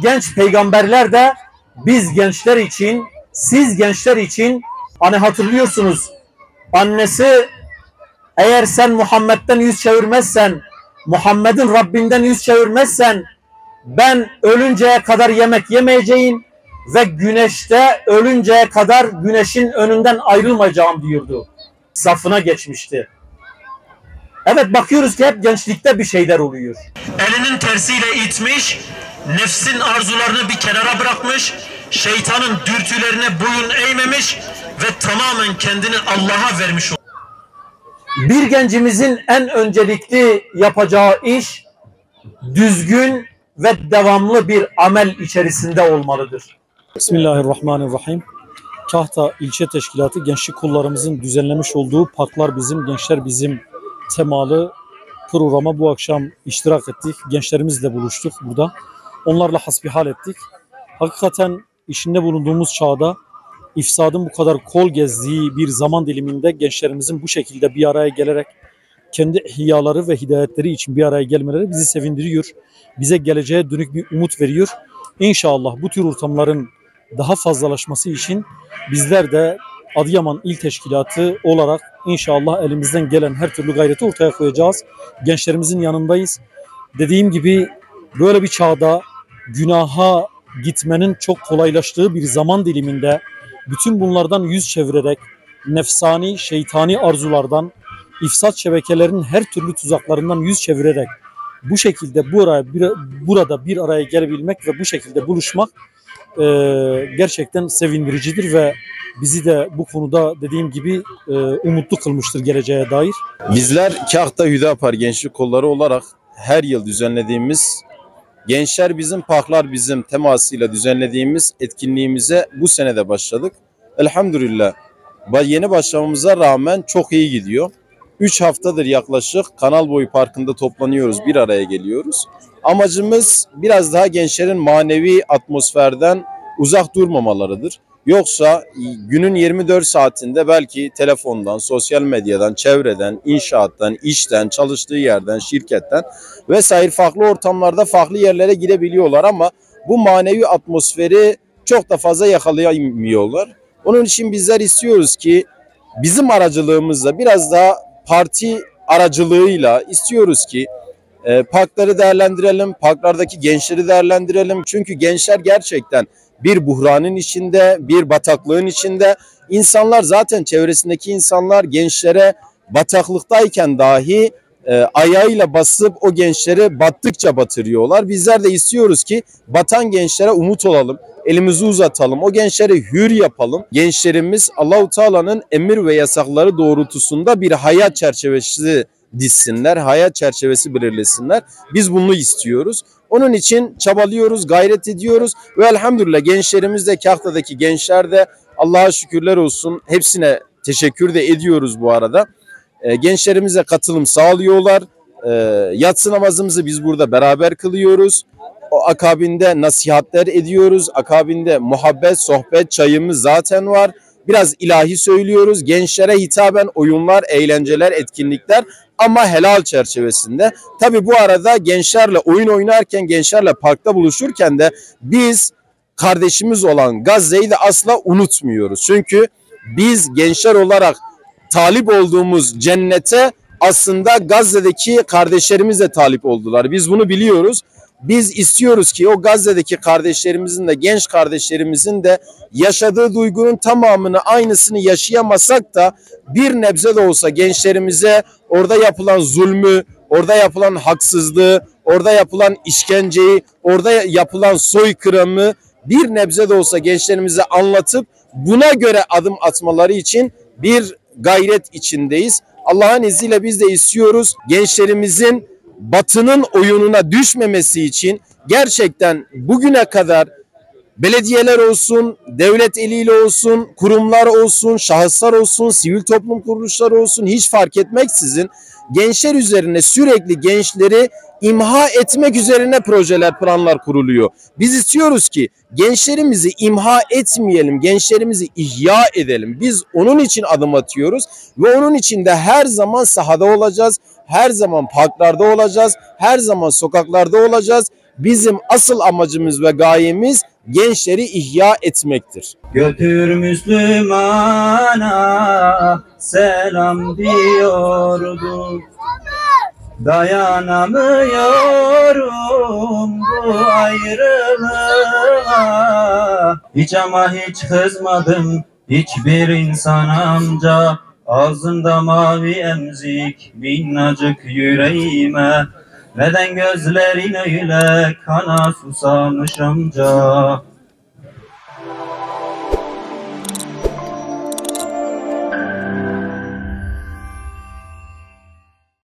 genç peygamberler de biz gençler için, siz gençler için, hani hatırlıyorsunuz, annesi eğer sen Muhammed'den yüz çevirmezsen, Muhammed'in Rabbinden yüz çevirmezsen ben ölünceye kadar yemek yemeyeceğim ve güneşte ölünceye kadar güneşin önünden ayrılmayacağım diyordu. Safına geçmişti. Evet, bakıyoruz ki hep gençlikte bir şeyler oluyor. Elinin tersiyle itmiş, nefsin arzularını bir kenara bırakmış, şeytanın dürtülerine boyun eğmemiş ve tamamen kendini Allah'a vermiş. Bir gencimizin en öncelikli yapacağı iş düzgün ve devamlı bir amel içerisinde olmalıdır. Bismillahirrahmanirrahim. Kahta İlçe Teşkilatı gençlik kollarımızın düzenlemiş olduğu Parklar Bizim, Gençler Bizim temalı programa bu akşam iştirak ettik. Gençlerimizle buluştuk burada. Onlarla hasbihal ettik. Hakikaten içinde bulunduğumuz çağda ifsadın bu kadar kol gezdiği bir zaman diliminde gençlerimizin bu şekilde bir araya gelerek kendi ihyaları ve hidayetleri için bir araya gelmeleri bizi sevindiriyor. Bize geleceğe dönük bir umut veriyor. İnşallah bu tür ortamların daha fazlalaşması için bizler de Adıyaman İl Teşkilatı olarak inşallah elimizden gelen her türlü gayreti ortaya koyacağız. Gençlerimizin yanındayız. Dediğim gibi böyle bir çağda günaha gitmenin çok kolaylaştığı bir zaman diliminde bütün bunlardan yüz çevirerek nefsani, şeytani arzulardan, ifsat şebekelerinin her türlü tuzaklarından yüz çevirerek bu şekilde burada bir araya gelebilmek ve bu şekilde buluşmak gerçekten sevindiricidir ve bizi de bu konuda dediğim gibi umutlu kılmıştır geleceğe dair. Bizler Kahta Hüdapar Gençlik Kolları olarak her yıl düzenlediğimiz Gençler Bizim, Parklar Bizim temasıyla düzenlediğimiz etkinliğimize bu sene de başladık. Elhamdülillah yeni başlamamıza rağmen çok iyi gidiyor. 3 haftadır yaklaşık Kanalboyu Parkı'nda toplanıyoruz, bir araya geliyoruz. Amacımız biraz daha gençlerin manevi atmosferden uzak durmamalarıdır. Yoksa günün 24 saatinde belki telefondan, sosyal medyadan, çevreden, inşaattan, işten, çalıştığı yerden, şirketten vesaire farklı ortamlarda farklı yerlere gidebiliyorlar ama bu manevi atmosferi çok da fazla yakalayamıyorlar. Onun için bizler istiyoruz ki bizim aracılığımızla biraz daha parti aracılığıyla istiyoruz ki parkları değerlendirelim, parklardaki gençleri değerlendirelim. Çünkü gençler gerçekten bir buhranın içinde, bir bataklığın içinde. İnsanlar zaten çevresindeki insanlar gençlere bataklıktayken dahi ayağıyla basıp o gençleri battıkça batırıyorlar. Bizler de istiyoruz ki batan gençlere umut olalım, elimizi uzatalım, o gençleri hür yapalım. Gençlerimiz Allahu Teala'nın emir ve yasakları doğrultusunda bir hayat çerçevesi dizsinler, hayat çerçevesi belirlesinler. Biz bunu istiyoruz. Onun için çabalıyoruz, gayret ediyoruz ve elhamdülillah gençlerimiz de, Kahta'daki gençler de Allah'a şükürler olsun, hepsine teşekkür de ediyoruz bu arada. Gençlerimize katılım sağlıyorlar. Yatsı namazımızı biz burada beraber kılıyoruz. O akabinde nasihatler ediyoruz. Akabinde muhabbet, sohbet, çayımız zaten var. Biraz ilahi söylüyoruz. Gençlere hitaben oyunlar, eğlenceler, etkinlikler ama helal çerçevesinde. Tabii bu arada gençlerle oyun oynarken, gençlerle parkta buluşurken de biz kardeşimiz olan Gazze'yi de asla unutmuyoruz. Çünkü biz gençler olarak talip olduğumuz cennete aslında Gazze'deki kardeşlerimiz de talip oldular. Biz bunu biliyoruz. Biz istiyoruz ki o Gazze'deki kardeşlerimizin de, genç kardeşlerimizin de yaşadığı duygunun tamamını, aynısını yaşayamasak da bir nebze de olsa gençlerimize orada yapılan zulmü, orada yapılan haksızlığı, orada yapılan işkenceyi, orada yapılan soykırımı bir nebze de olsa gençlerimize anlatıp buna göre adım atmaları için bir gayret içindeyiz. Allah'ın izniyle biz de istiyoruz gençlerimizin Batı'nın oyununa düşmemesi için gerçekten bugüne kadar belediyeler olsun, devlet eliyle olsun, kurumlar olsun, şahıslar olsun, sivil toplum kuruluşları olsun hiç fark etmeksizin gençler üzerine sürekli gençleri imha etmek üzerine projeler, planlar kuruluyor. Biz istiyoruz ki gençlerimizi imha etmeyelim, gençlerimizi ihya edelim. Biz onun için adım atıyoruz ve onun için de her zaman sahada olacağız, her zaman parklarda olacağız, her zaman sokaklarda olacağız. Bizim asıl amacımız ve gayemiz gençleri ihya etmektir. Götür Müslümana selam diyordu. Dayanamıyorum bu ayrılığa. Hiç ama hiç kızmadım hiçbir insan amca. Ağzında mavi emzik minnacık yüreğime. Neden gözlerin öyle kana susamış amca?